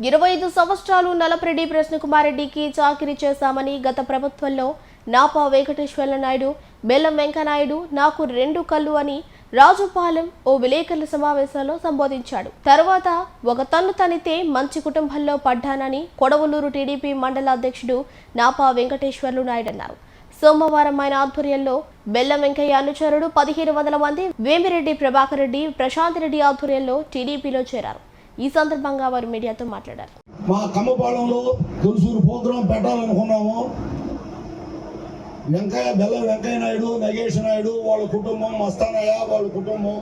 25 సంవత్సరాలు నలపరెడ్డి ప్రశ్నకుమార్ రెడ్డికి చాకిరీ చేశామని గత ప్రభుత్వంలో నాపా వెంకటేశ్వర్ల నాయుడు, బెల్లం వెంకనాయుడు నాకు 2 కళ్ళు అని రాజుపాలెం ఓ విలేకరుల సమావేశంలో సంబోధించాడు. తర్వాత ఒక తన్ను తనితే మంచి కుటుంబంలో పడ్డానని కొడవలూరు టీడీపీ మండల అధ్యక్షుడు నాపా వెంకటేశ్వర్లు నాయుడు అన్నారు. సోమవారం ఆయన ఆధ్వర్యంలో బెల్లం వెంకయ్య అనుచరుడు 1500 మంది వేమిరెడ్డి ప్రభాకర్ రెడ్డి, ప్రశాంత్ రెడ్డి ఆధ్వర్యంలో టీడీపీలో చేరారు. ఈ సందర్భంగా వారు మీడియాతో మాట్లాడారు. మా కమ్మపాలెంలో తులసూరు ప్రోగ్రాం పెట్టాలనుకున్నాము. బెల్లం వెంకయ్య నాయుడు, నగేష్ నాయుడు వాళ్ళ కుటుంబం, మస్తానయ్య వాళ్ళ కుటుంబం,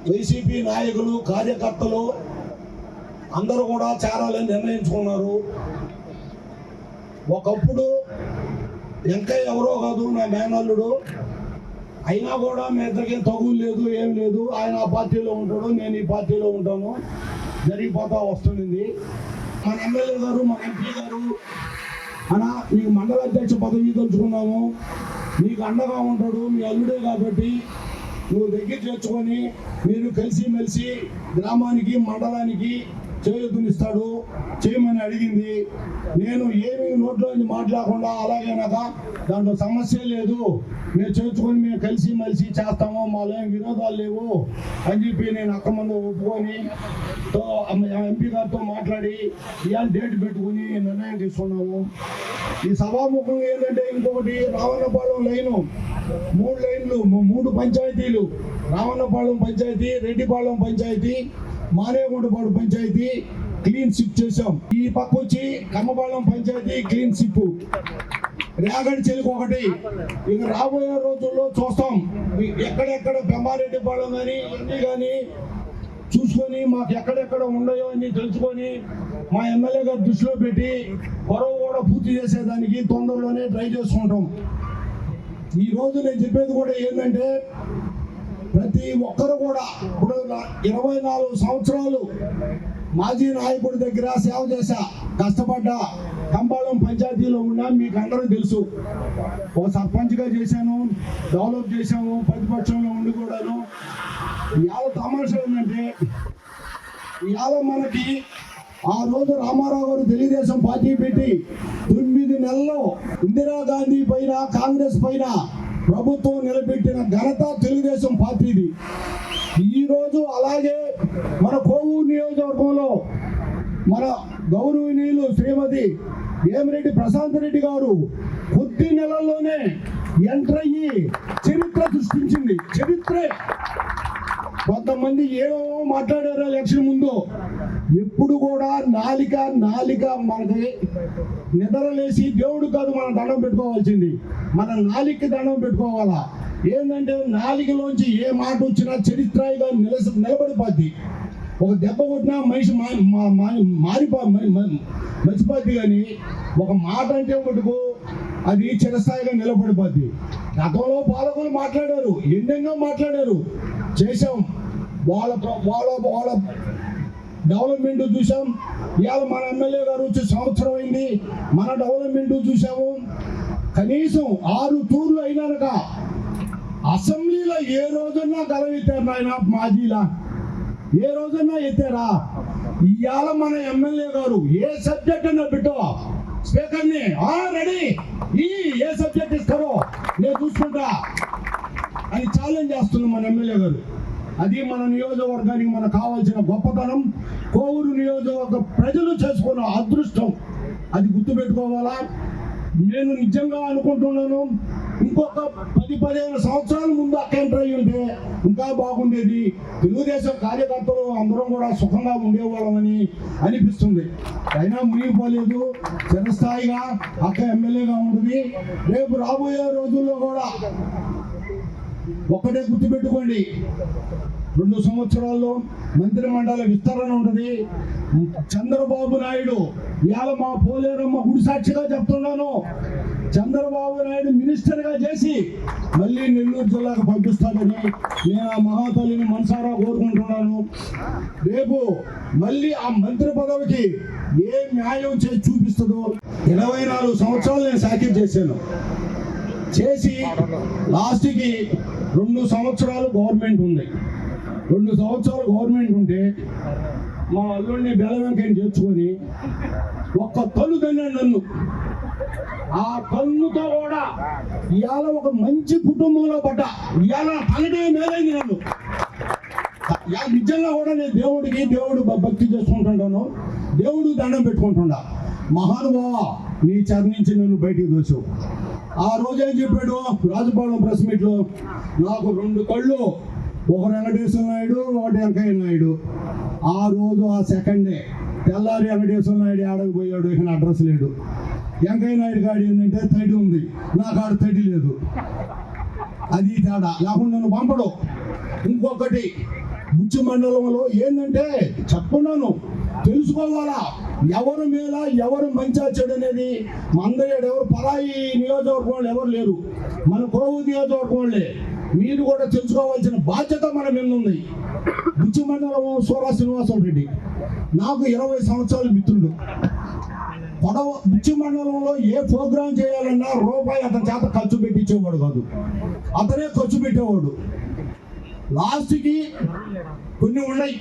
వైసీపీ నాయకులు, కార్యకర్తలు అందరూ కూడా చేరాలని నిర్ణయించుకున్నారు. ఒకప్పుడు వెంకయ్య ఎవరో కాదు, నా మేనల్లుడు. అయినా కూడా మీ ఇద్దరికి తగులు లేదు, ఏం లేదు. ఆయన ఆ పార్టీలో ఉంటాడు, నేను ఈ పార్టీలో ఉంటాను. జరిగిపోతా వస్తుంది. మన ఎమ్మెల్యే గారు, మన ఎంపీ గారు అన్నా మీకు మండల అధ్యక్ష పదవి తలుచుకున్నాము, మీకు అండగా ఉంటాడు, మీ అల్లుడే కాబట్టి నువ్వు దగ్గర చేర్చుకొని మీరు కలిసిమెలిసి గ్రామానికి, మండలానికి చేయూతనిస్తాడు చేయమని అడిగింది. నేను ఏమి నోట్లో మాట్లాడకుండా అలాగేనాక దాంట్లో సమస్య లేదు, మేము చేర్చుకొని మేము కలిసి మెలిసి చేస్తాము, మాలో ఏం విరోధాలు లేవు అని చెప్పి నేను అక్క ముందు ఒప్పుకొని ఎంపీ గారితో మాట్లాడి ఇవాళ డేట్ పెట్టుకుని నిర్ణయం తీసుకున్నాము. ఈ సభాముఖంగా ఏంటంటే ఇంకొకటి రావణపాలెం లైను 3 లైన్లు, 3 పంచాయతీలు, రావణపాలెం పంచాయతీ, రెడ్డిపాలెం పంచాయతీ, మానేగుంటపాడు పంచాయతీ క్లీన్ స్విప్ చేసాం. ఈ పక్క వచ్చి కమ్మపాలెం పంచాయతీ క్లీన్ స్విప్, రేగడి చెలుకు ఒకటి. ఇక రాబోయే రోజుల్లో చూస్తాం ఎక్కడెక్కడ బెమ్మారెడ్డిపాలెం కానీ ఇవన్నీ కానీ చూసుకొని మాకు ఎక్కడెక్కడ ఉన్నాయో అని తెలుసుకొని మా ఎమ్మెల్యే గారు దృష్టిలో పెట్టి పొరవ కూడా పూర్తి చేసేదానికి తొందరలోనే ట్రై చేసుకుంటాం. ఈ రోజు నేను చెప్పేది కూడా ఏంటంటే ప్రతి ఒక్కరు కూడా ఇప్పుడు 24 సంవత్సరాలు మాజీ నాయకుడి దగ్గర సేవ చేశా, కష్టపడ్డా, కంపాలం పంచాయతీలో ఉన్నా, మీకు అందరూ తెలుసు. ఓ సర్పంచ్గా చేశాను, డెవలప్ చేశాము, ప్రతిపక్షంలో ఉండి కూడాను. ఇవాళ తమాషా ఏంటంటే ఇవాళ మనకి ఆ రోజు రామారావు గారు తెలుగుదేశం పార్టీ పెట్టి 9 నెలల్లో ఇందిరాగాంధీ పైన, కాంగ్రెస్ పైన ప్రభుత్వం నిలబెట్టిన ఘనత తెలుగుదేశం పార్టీది. ఈరోజు అలాగే మన కోవూరు నియోజకవర్గంలో మన గౌరవనీయులు శ్రీమతి వేమిరెడ్డి ప్రశాంత్ రెడ్డి గారు కొద్ది నెలల్లోనే ఎంటర్ అయ్యి చరిత్ర సృష్టించింది. చరిత్రే. కొంతమంది ఏమో మాట్లాడారు ఎలక్షన్ ముందు. ఎప్పుడు కూడా నాలిక మనకి నిద్రలేసి దేవుడు కాదు మనం దండం పెట్టుకోవాల్సింది, మన నాలికి దండం పెట్టుకోవాలా. ఏంటంటే నాలికలోంచి ఏ మాట వచ్చినా చరిత్రగా నిలబడిపోద్ది. ఒక దెబ్బ కొట్టినా మనిషి మర్చిపోద్ది, కానీ ఒక మాట అంటే మటుకు అది చిరస్థాయిగా నిలబడిపోద్ది. గతంలో పాలకులు మాట్లాడారు, ఎండంగా మాట్లాడారు, చేశాం. వాళ్ళ డెవలప్మెంట్ చూసాం. ఇవాళ మన ఎమ్మెల్యే గారు వచ్చి సంవత్సరం అయింది, మన డెవలప్మెంట్ చూసాము. కనీసం 6 టూర్లు అయినాక అసెంబ్లీలో ఏ రోజున్నా గలవెత్తారు నాయన మాజీలా, ఏ రోజున్నా ఎత్తారా? ఇవాళ మన ఎమ్మెల్యే గారు ఏ సబ్జెక్ట్ అన్నా పెట్టో స్పీకర్ని రెడీ, ఏ సబ్జెక్ట్ ఇస్తారో నేను చూసుకుంటా అని ఛాలెంజ్ చేస్తున్నాం మన ఎమ్మెల్యే గారు. అది మన నియోజకవర్గానికి మనకు కావాల్సిన గొప్పతనం. కోవూరు నియోజకవర్గ ప్రజలు చేసుకున్న అదృష్టం, అది గుర్తుపెట్టుకోవాలా. నేను నిజంగా అనుకుంటున్నాను, ఇంకొక 10-15 సంవత్సరాల ముందు ఎంటర్ అయ్యి ఉంటే ఇంకా బాగుండేది. తెలుగుదేశం కార్యకర్తలు అందరం కూడా సుఖంగా ఉండేవాళ్ళమని అనిపిస్తుంది. అయినా మునిగిపోలేదు, చిరస్థాయిగా అక్క ఎమ్మెల్యేగా ఉంటుంది. రేపు రాబోయే రోజుల్లో కూడా ఒక్కటే గుర్తుపెట్టుకోండి, 2 సంవత్సరాల్లో మంత్రిమండలి విస్తరణ ఉంటుంది. చంద్రబాబు నాయుడు, ఇవాళ మా పోలేరమ్మ గుడి సాక్షిగా చెప్తున్నాను, చంద్రబాబు నాయుడు మినిస్టర్గా చేసి మళ్ళీ నెల్లూరు జిల్లాకు పంపిస్తానని నేను ఆ మహాతల్లిని మనసారా కోరుకుంటున్నాను. రేపు మళ్ళీ ఆ మంత్రి పదవికి ఏ న్యాయం చేసి చూపిస్తుందో. 24 సంవత్సరాలు నేను సాకిం చేశాను, చేసి లాస్ట్కి 2 సంవత్సరాలు గవర్నమెంట్ ఉంది. 2 సంవత్సరాలు గవర్నమెంట్ ఉంటే మా అల్లుడిని బెల్లవెంకని చేర్చుకొని ఒక్క తల్లు తిన్నాడు నన్ను. ఆ కన్నుతో కూడా ఇవాళ ఒక మంచి కుటుంబంలో పడ్డా. ఇవాళ తనకే మేలైంది నన్ను. నిజంగా కూడా నేను దేవుడు భక్తి చేసుకుంటుంటాను, దేవుడు దండం పెట్టుకుంటుండా. మహానుభావ, నీ చర్నించి నన్ను బయటికి దోసావు. ఆ రోజు ఏం చెప్పాడు రాజుపాలెం ప్రెస్ మీట్లో, నాకు 2 కళ్ళు, ఒకరు వెంకటేశ్వర నాయుడు, ఒకటి వెంకయ్య నాయుడు. ఆ రోజు ఆ సెకండే తెల్లారి వెంకటేశ్వర నాయుడు ఆడకు పోయాడు, ఇక అడ్రస్ లేడు. వెంకయ్య నాయుడు కాడి ఏంటంటే తడి ఉంది, నాకు ఆడ తడి లేదు. అది తేడా, లేకుండా నన్ను పంపడు. ఇంకొకటి బుచ్చి మండలంలో ఏంటంటే చెప్పుకున్నాను, తెలుసుకోవాలా ఎవరు మేల ఎవరు మంచి చెడు అనేది. మందరేడు ఎవరు పరాయి నియోజకవర్గం వాళ్ళు ఎవరు లేరు, మన కోవు నియోజకవర్గం వాళ్ళే. మీరు కూడా తెలుసుకోవాల్సిన బాధ్యత మన మీద ఉంది. బుచ్చి మండలం సూరా శ్రీనివాసరావు రెడ్డి నాకు 20 సంవత్సరాల మిత్రుడు. బుచ్చి మండలంలో ఏ ప్రోగ్రాం చేయాలన్నా రూపాయి అతని చేత ఖర్చు పెట్టించేవాడు కాదు, అతనే ఖర్చు పెట్టేవాడు. లాస్ట్కి కొన్ని ఉన్నాయి.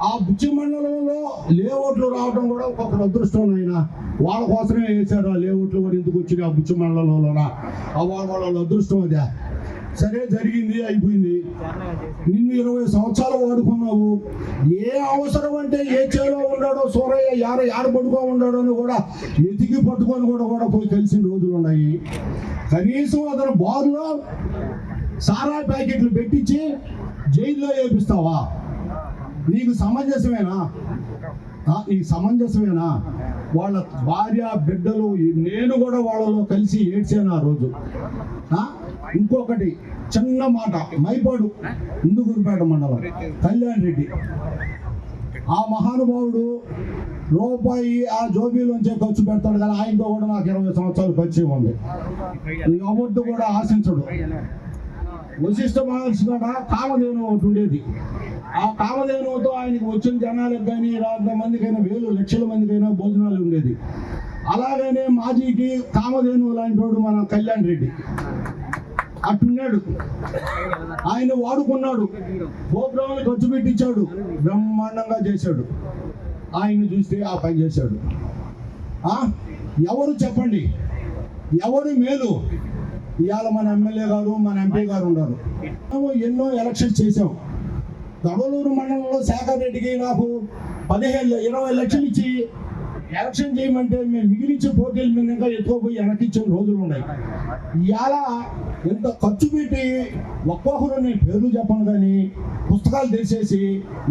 ఆ బుచ్చి మండలంలో లేఅవుట్లు రావడం కూడా ఒక్కొక్కరు అదృష్టం. అయినా వాళ్ళ కోసమే వేశారు ఆ లేఅవుట్లు కూడా. ఎందుకు వచ్చినాయి ఆ బుచ్చి మండలంలోనా? వాళ్ళ అదృష్టం అదే. సరే, జరిగింది, అయిపోయింది. నిన్ను 20 సంవత్సరాలు వాడుకున్నావు. ఏ అవసరం అంటే ఏ చేలో ఉన్నాడో సూరయ్య యాడ పడుకో ఉన్నాడో అని కూడా ఎతికి పట్టుకొని కూడా పోయి కలిసిన రోజులు ఉన్నాయి. కనీసం అతను బార్లో సారా ప్యాకెట్లు పెట్టించి జైల్లో వేపిస్తావా? నీకు సమంజసమేనా? వాళ్ళ భార్య బిడ్డలు, నేను కూడా వాళ్ళలో కలిసి ఏడ్చాను ఆ రోజు. ఇంకొకటి చిన్న మాట, మైపాడు ఇందుకూరుపేట మండలం కళ్యాణ్ రెడ్డి, ఆ మహానుభావుడు రూపాయి ఆ జోబీలోంచే ఖర్చు పెడతాడు కదా. ఆయనతో కూడా నాకు 20 సంవత్సరాలు పరిచయం ఉంది. ఎవరితో కూడా ఆశించడు. వశిష్ఠ మహర్షి కూడా కామధేను ఒకటి ఉండేది. ఆ కామధేనుతో ఆయనకి వచ్చిన జనాలకు కానీ 100 మందికైనా 1000 లక్షల మందికైనా భోజనాలు ఉండేది. అలాగనే మాజీకి కామధేను లాంటి వాడు మన కళ్యాణ్ రెడ్డి అట్టున్నాడు. ఆయన వాడుకున్నాడు, ప్రోగ్రాంలు ఖర్చు పెట్టించాడు, బ్రహ్మాండంగా చేశాడు. ఆయన్ని చూస్తే ఆ పని చేశాడు. ఎవరు చెప్పండి, ఎవరు మేలు? ఇవాళ మన ఎమ్మెల్యే గారు, మన ఎంపీ గారు ఉన్నారు. ఎన్నో ఎలక్షన్స్ చేసాం. గడవలూరు మండలంలో శేఖర్ రెడ్డికి నాకు 15-20 లక్షలు ఇచ్చి ఎలక్షన్ చేయమంటే మేము మిగిలించే పోటీల మీద ఇంకా ఎత్తుకోపోయి వెనక్కిచ్చిన రోజులు ఉన్నాయి. ఇవాళ ఎంత ఖర్చు పెట్టి ఒక్కొక్కరు నేను పేర్లు చెప్పను కానీ పుస్తకాలు తెచ్చేసి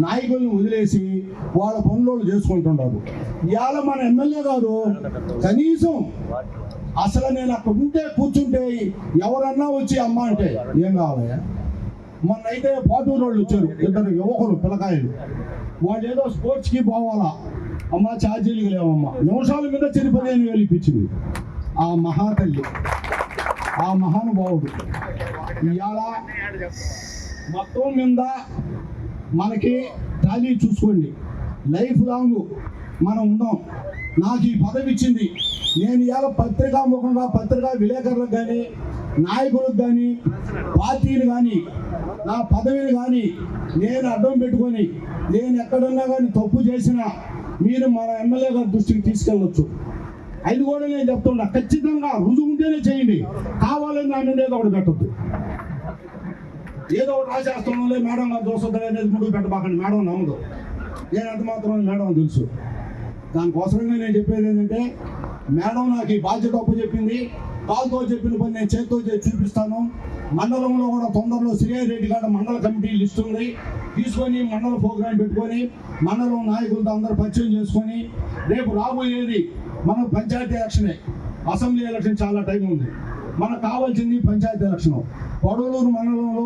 నాయకుల్ని వదిలేసి వాళ్ళ పనులు చేసుకుంటున్నారు. ఇవాళ మన ఎమ్మెల్యే గారు కనీసం అసలు నేను అక్కడ ఉంటే కూర్చుంటే ఎవరన్నా వచ్చి అమ్మ అంటే ఏం కావాలయ్యా? మొన్న అయితే పాటూరు వాళ్ళు వచ్చారు, 2 యువకులు పిల్లకాయలు. వాళ్ళు ఏదో స్పోర్ట్స్కి పోవాలా, అమ్మ ఛార్జీలు లేవమ్మా, నిమిషాల మీద 15,000 ఇప్పించింది ఆ మహాతల్లి, ఆ మహానుభావుడు. ఇవాళ మొత్తం మీద మనకి టాలీ చూసుకోండి, లైఫ్ లాంగ్ మనం ఉందాం. నాకు ఈ పదవి ఇచ్చింది. నేను ఇవాళ పత్రికాముఖంగా పత్రికా విలేకరులకు కానీ, నాయకులకు కానీ, పార్టీలు కానీ, నా పదవిని కానీ నేను అడ్డం పెట్టుకొని నేను ఎక్కడున్నా కానీ తప్పు చేసినా మీరు మన ఎమ్మెల్యే గారి దృష్టికి తీసుకెళ్ళొచ్చు. అది కూడా నేను చెప్తున్నా, ఖచ్చితంగా రుజువు ఉంటేనే చేయండి. కావాలని నా మీద ఏదో ఒకటి పెట్టద్దు. ఏదో ఒకటి రాసేస్తున్నాంలే మేడం గారు చూస్తుంది అనేది ముందుకు పెట్టబాకండి. మేడం నమ్మదు, నేను ఎంత మాత్రం మేడం తెలుసు. దానికోసమే నేను చెప్పేది ఏంటంటే, మేడం నాకు ఈ బాధ్యత చెప్పింది. కాలుతో చెప్పిన పని నేను చేతితో చేసి చూపిస్తాను. మండలంలో కూడా తొందరలో శ్రీహరి రెడ్డి గారు మండల కమిటీ లిస్ట్ ఉంది, తీసుకొని మండల ప్రోగ్రాం పెట్టుకొని మండలం నాయకులతో అందరూ పరిచయం చేసుకొని రేపు రాబోయేది మన పంచాయతీ ఎలక్షనే. అసెంబ్లీ ఎలక్షన్ చాలా టైం ఉంది. మనకు కావాల్సింది పంచాయతీ ఎలక్షన్. పొడవలూరు మండలంలో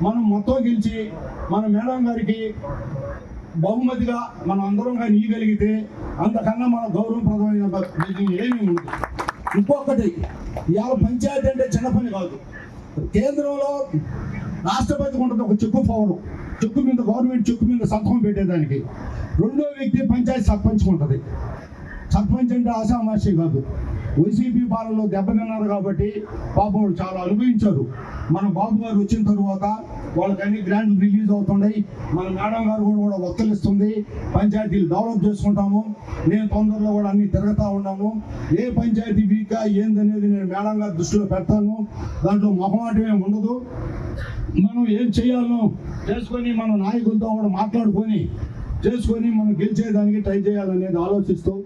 మనం మొత్తం గెలిచి మన మేడం గారికి బహుమతిగా మనం అందరం కానీ ఇవ్వగలిగితే అంతకన్నా మన గౌరవప్రదమైన ఏమీ ఉంది. ఇంకొకటి, ఇవాళ పంచాయతీ అంటే చిన్న పని కాదు. కేంద్రంలో రాష్ట్రపతికి ఉంటుంది ఒక చెక్కు పవర్, చెక్కు మీద గవర్నమెంట్ చెక్కు మీద సంతకం పెట్టేదానికి. రెండో వ్యక్తి పంచాయతీ సర్పంచ్ ఉంటుంది. సర్పంచ్ అంటే ఆషామాషి కాదు. వైసీపీ పాలనలో దెబ్బతిన్నారు కాబట్టి పాపం వాళ్ళు చాలా అనుభవించారు. మన బాబు గారు వచ్చిన తర్వాత వాళ్ళకి అన్ని గ్రాంట్లు రిలీజ్ అవుతున్నాయి. మన మేడం గారు కూడా వత్తలిస్తుంది. పంచాయతీలు డెవలప్ చేసుకుంటాము. నేను తొందరలో కూడా అన్ని తిరుగుతూ ఉన్నాను. ఏ పంచాయతీ వీక్గా ఏందనేది నేను మేడం గారి దృష్టిలో పెడతాను. దాంట్లో మొహమాటమే ఉండదు. మనం ఏం చేయాలో చేసుకొని మన నాయకులతో కూడా మాట్లాడుకొని చేసుకొని మనం గెలిచేదానికి ట్రై చేయాలనేది ఆలోచిస్తూ